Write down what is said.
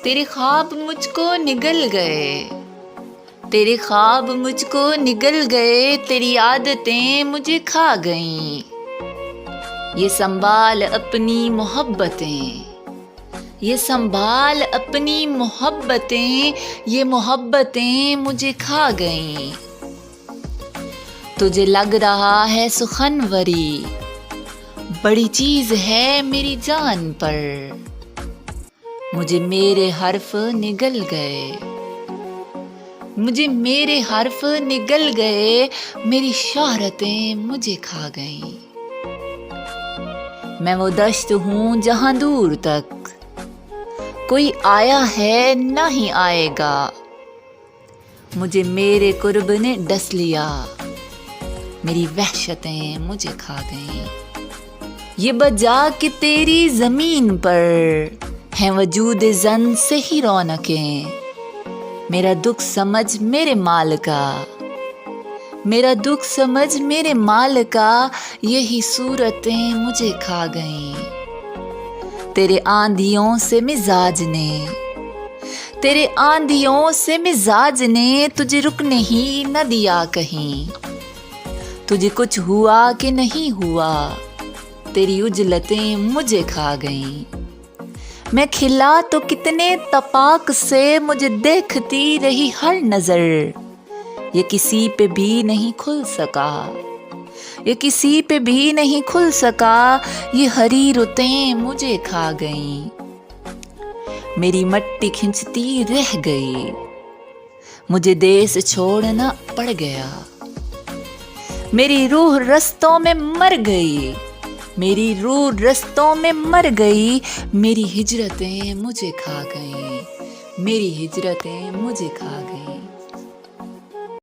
تیرے خواب مجھ کو نگل گئے، تیرے خواب مجھ کو نگل گئے، تیری عادتیں مجھے کھا گئیں۔ یہ سنبھال اپنی محبتیں، یہ سنبھال اپنی محبتیں، یہ محبتیں مجھے کھا گئیں۔ تجھے لگ رہا ہے سخنوری، بڑی چیز ہے میری جان پر، مجھے میرے حرف نگل گئے، مجھے میرے حرف نگل گئے، میری شہرتیں مجھے کھا گئیں۔ میں وہ دشت ہوں جہاں دور تک کوئی آیا ہے نہ ہی آئے گا، مجھے میرے قرب نے ڈس لیا، میری وحشتیں مجھے کھا گئیں۔ یہ بجا کہ تیری زمین پر ہیں وجود زن سے ہی رونقیں، میرا دکھ سمجھ میرے مال کا، میرا دکھ سمجھ میرے مال کا، یہی صورتیں مجھے کھا گئیں۔ تیرے آندھیوں سے مزاج نے، تیرے آندھیوں سے مزاج نے تجھے رکنے ہی نہ دیا کہیں، تجھے کچھ ہوا کہ نہیں ہوا، تیری اجلتیں مجھے کھا گئیں۔ میں کھلا تو کتنے تپاک سے مجھے دیکھتی رہی ہر نظر، یہ کسی پہ بھی نہیں کھل سکا، یہ کسی پہ بھی نہیں کھل سکا، یہ ہری رتیں مجھے کھا گئیں۔ میری مٹی کھنچتی رہ گئی، مجھے دیس چھوڑنا پڑ گیا، میری روح رستوں میں مر گئی، میری روح رستوں میں مر گئی، میری ہجرتیں مجھے کھا گئیں، میری ہجرتیں مجھے کھا گئیں۔